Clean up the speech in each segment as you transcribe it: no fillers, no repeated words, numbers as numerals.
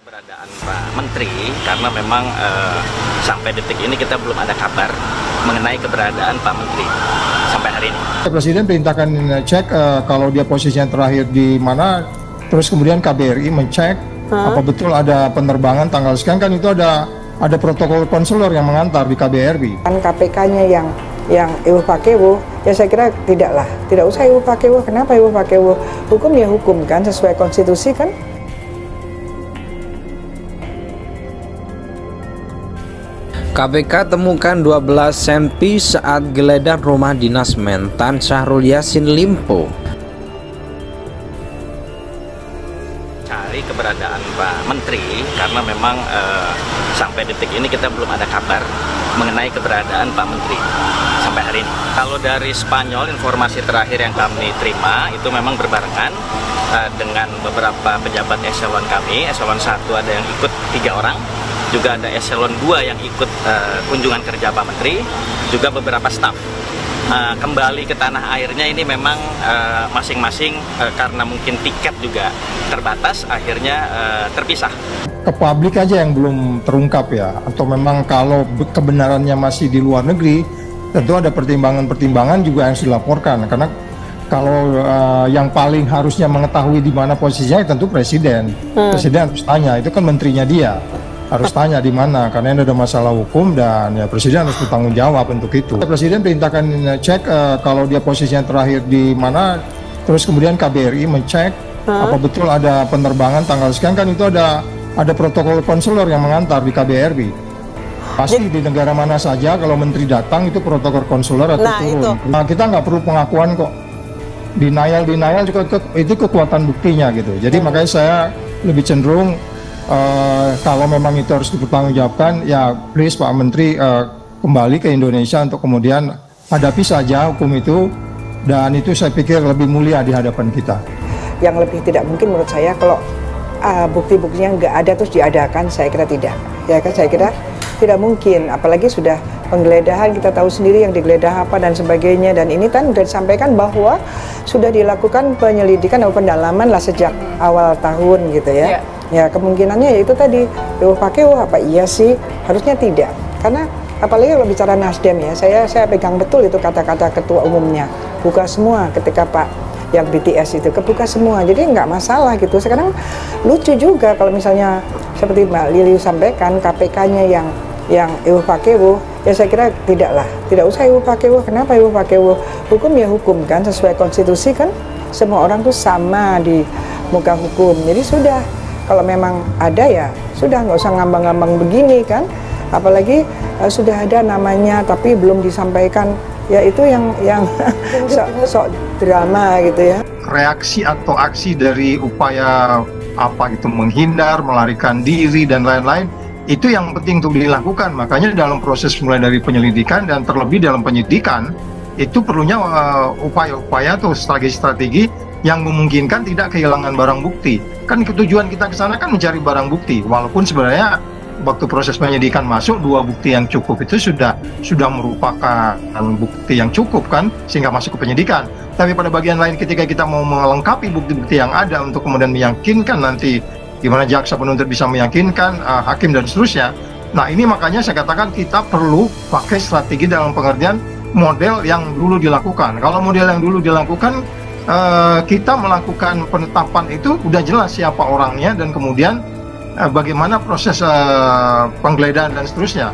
Keberadaan Pak Menteri karena memang sampai detik ini kita belum ada kabar mengenai keberadaan Pak Menteri sampai hari ini. Presiden perintahkan cek kalau dia posisinya terakhir di mana, terus kemudian KBRI mencek apa betul ada penerbangan tanggal sekian, kan itu ada protokol konselor yang mengantar di KBRI. Kan KPK-nya yang ibu pakewo, ya saya kira tidak usah ibu pakewo. Kenapa ibu pakewo? Hukum ya hukum kan, sesuai konstitusi kan. KPK temukan 12 senpi saat geledah rumah dinas Mentan Syahrul Yassin Limpo. Cari keberadaan Pak Menteri karena memang sampai detik ini kita belum ada kabar mengenai keberadaan Pak Menteri sampai hari ini. Kalau dari Spanyol, informasi terakhir yang kami terima itu memang berbarengan dengan beberapa pejabat eselon kami. Eselon 1 ada yang ikut 3 orang, juga ada eselon 2 yang ikut kunjungan kerja Pak Menteri, juga beberapa staf. Kembali ke tanah airnya ini memang masing-masing karena mungkin tiket juga terbatas, akhirnya terpisah. Ke publik aja yang belum terungkap ya, atau memang kalau kebenarannya masih di luar negeri, tentu ada pertimbangan-pertimbangan juga yang harus dilaporkan. Karena kalau yang paling harusnya mengetahui di mana posisinya tentu presiden. Presiden harus tanya, itu kan menterinya dia. Harus tanya di mana, karena ini ada masalah hukum dan ya presiden harus bertanggung jawab untuk itu. Presiden perintahkan cek kalau dia posisinya terakhir di mana, terus kemudian KBRI mencek apa betul ada penerbangan tanggal sekian, kan itu ada protokol konselor yang mengantar di KBRI. Pasti di negara mana saja kalau menteri datang itu protokol konselor atau turun. Nah, kita nggak perlu pengakuan kok. Denial juga itu kekuatan buktinya gitu. Jadi makanya saya lebih cenderung kalau memang itu harus dipertanggungjawabkan, ya please Pak Menteri kembali ke Indonesia untuk kemudian hadapi saja hukum itu, dan itu saya pikir lebih mulia di hadapan kita. Yang lebih tidak mungkin menurut saya kalau bukti-buktinya nggak ada terus diadakan, saya kira tidak. Ya kan, saya kira tidak mungkin, apalagi sudah penggeledahan, kita tahu sendiri yang digeledah apa dan sebagainya, dan ini kan sudah disampaikan bahwa sudah dilakukan penyelidikan atau pendalaman lah sejak awal tahun gitu ya. Ya kemungkinannya ya itu tadi, apa iya sih? Harusnya tidak, karena apalagi kalau bicara Nasdem ya, saya pegang betul itu kata-kata ketua umumnya, buka semua ketika Pak yang BTS itu kebuka semua, jadi nggak masalah gitu. Sekarang lucu juga kalau misalnya seperti Mbak Lili sampaikan KPK-nya yang ibu pakewo, ya saya kira tidak usah ibu pakewo. Kenapa ibu pakewo? Hukum ya hukum kan, sesuai konstitusi kan, semua orang tuh sama di muka hukum. Jadi sudah, kalau memang ada ya sudah, nggak usah ngambang-ngambang begini kan, apalagi sudah ada namanya tapi belum disampaikan, ya itu yang sok drama gitu ya. Reaksi atau aksi dari upaya apa gitu, menghindar, melarikan diri dan lain-lain, itu yang penting untuk dilakukan. Makanya dalam proses mulai dari penyelidikan dan terlebih dalam penyidikan itu perlunya upaya-upaya atau strategi-strategi yang memungkinkan tidak kehilangan barang bukti. Kan tujuan kita ke sana kan mencari barang bukti, walaupun sebenarnya waktu proses penyidikan masuk 2 bukti yang cukup itu sudah merupakan bukti yang cukup kan, sehingga masuk ke penyidikan. Tapi pada bagian lain ketika kita mau melengkapi bukti-bukti yang ada untuk kemudian meyakinkan nanti gimana jaksa penuntut bisa meyakinkan hakim dan seterusnya. Nah ini makanya saya katakan kita perlu pakai strategi dalam pengertian model yang dulu dilakukan. Kalau model yang dulu dilakukan, kita melakukan penetapan itu udah jelas siapa orangnya dan kemudian bagaimana proses penggeledahan dan seterusnya.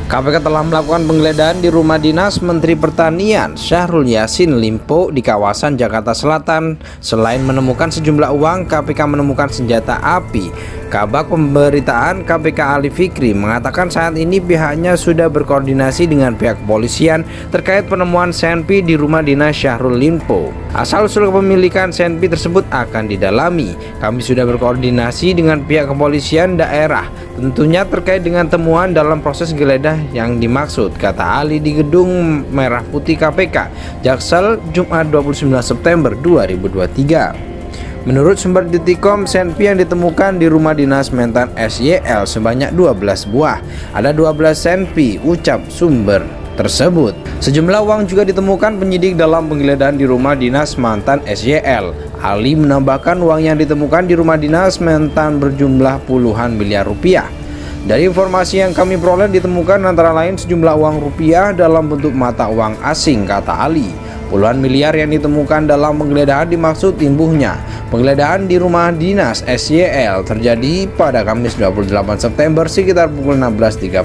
KPK telah melakukan penggeledahan di rumah dinas Menteri Pertanian Syahrul Yassin Limpo di kawasan Jakarta Selatan. Selain menemukan sejumlah uang, KPK menemukan senjata api. Kabag Pemberitaan KPK Ali Fikri mengatakan saat ini pihaknya sudah berkoordinasi dengan pihak kepolisian terkait penemuan senpi di rumah dinas Syahrul Limpo. Asal-usul kepemilikan senpi tersebut akan didalami. Kami sudah berkoordinasi dengan pihak kepolisian daerah, tentunya terkait dengan temuan dalam proses geledah yang dimaksud, kata Ali di Gedung Merah Putih KPK, Jaksel, Jumat 29 September 2023. Menurut sumber Detikcom, senpi yang ditemukan di rumah dinas Mentan SYL sebanyak 12 buah. Ada 12 senpi, ucap sumber. tersebut. Sejumlah uang juga ditemukan penyidik dalam penggeledahan di rumah dinas mantan SYL. Ali menambahkan uang yang ditemukan di rumah dinas mantan berjumlah puluhan miliar rupiah. Dari informasi yang kami peroleh ditemukan antara lain sejumlah uang rupiah dalam bentuk mata uang asing, kata Ali. Puluhan miliar yang ditemukan dalam penggeledahan dimaksud imbuhnya. Penggeledahan di rumah dinas SYL terjadi pada Kamis 28 September sekitar pukul 16.30.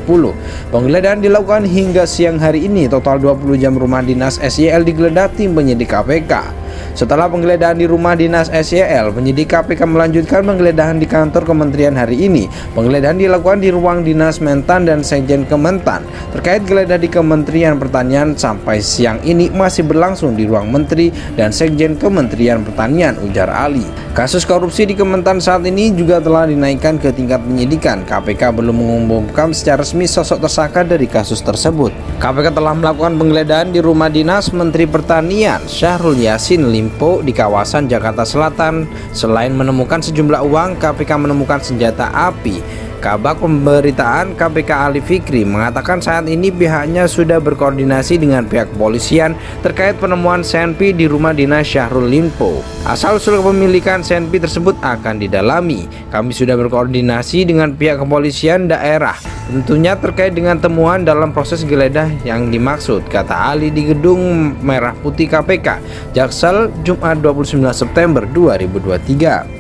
Penggeledahan dilakukan hingga siang hari ini. Total 20 jam rumah dinas SYL digeledah tim penyidik KPK. Setelah penggeledahan di rumah dinas SYL, penyidik KPK melanjutkan penggeledahan di kantor kementerian hari ini. Penggeledahan dilakukan di ruang dinas Mentan dan Sekjen Kementan. Terkait geledah di Kementerian Pertanian sampai siang ini masih berlangsung di ruang Menteri dan Sekjen Kementerian Pertanian, ujar Ali. Kasus korupsi di Kementan saat ini juga telah dinaikkan ke tingkat penyidikan. KPK belum mengumumkan secara resmi sosok tersangka dari kasus tersebut. KPK telah melakukan penggeledahan di rumah dinas Menteri Pertanian Syahrul Yassin Limpo di kawasan Jakarta Selatan. Selain menemukan sejumlah uang, KPK menemukan senjata api. Kabag Pemberitaan KPK Ali Fikri mengatakan saat ini pihaknya sudah berkoordinasi dengan pihak kepolisian terkait penemuan senpi di rumah dinas Syahrul Limpo. Asal-usul kepemilikan senpi tersebut akan didalami. Kami sudah berkoordinasi dengan pihak kepolisian daerah, tentunya terkait dengan temuan dalam proses geledah yang dimaksud, kata Ali di Gedung Merah Putih KPK, Jaksel, Jumat 29 September 2023.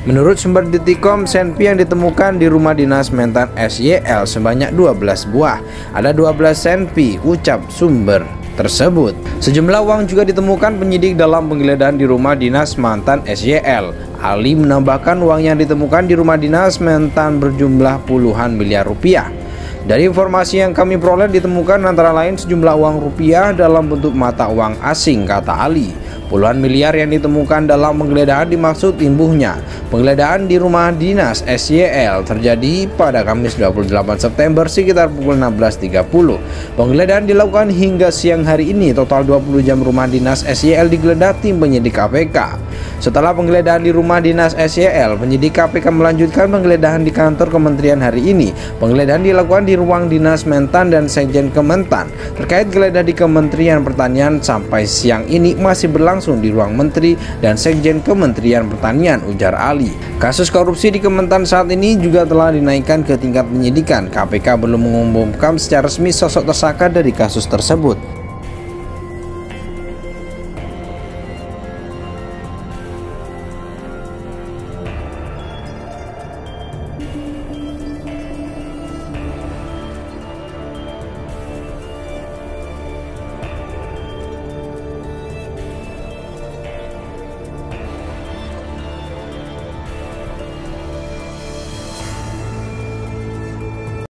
Menurut sumber Detikcom, senpi yang ditemukan di rumah dinas Mentan SYL sebanyak 12 buah. Ada 12 senpi, ucap sumber tersebut. Sejumlah uang juga ditemukan penyidik dalam penggeledahan di rumah dinas mantan SYL. Ali menambahkan uang yang ditemukan di rumah dinas Mentan berjumlah puluhan miliar rupiah. Dari informasi yang kami peroleh ditemukan antara lain sejumlah uang rupiah dalam bentuk mata uang asing, kata Ali. Puluhan miliar yang ditemukan dalam penggeledahan dimaksud imbuhnya. Penggeledahan di rumah dinas SYL terjadi pada Kamis 28 September sekitar pukul 16.30. Penggeledahan dilakukan hingga siang hari ini. Total 20 jam rumah dinas SYL digeledah tim penyidik KPK. Setelah penggeledahan di rumah dinas SYL, penyidik KPK melanjutkan penggeledahan di kantor kementerian hari ini. Penggeledahan dilakukan di ruang dinas Mentan dan Sekjen Kementan. Terkait geledah di Kementerian Pertanian sampai siang ini masih berlangsung di ruang Menteri dan Sekjen Kementerian Pertanian, ujar Ali. Kasus korupsi di Kementan saat ini juga telah dinaikkan ke tingkat penyidikan. KPK belum mengumumkan secara resmi sosok tersangka dari kasus tersebut.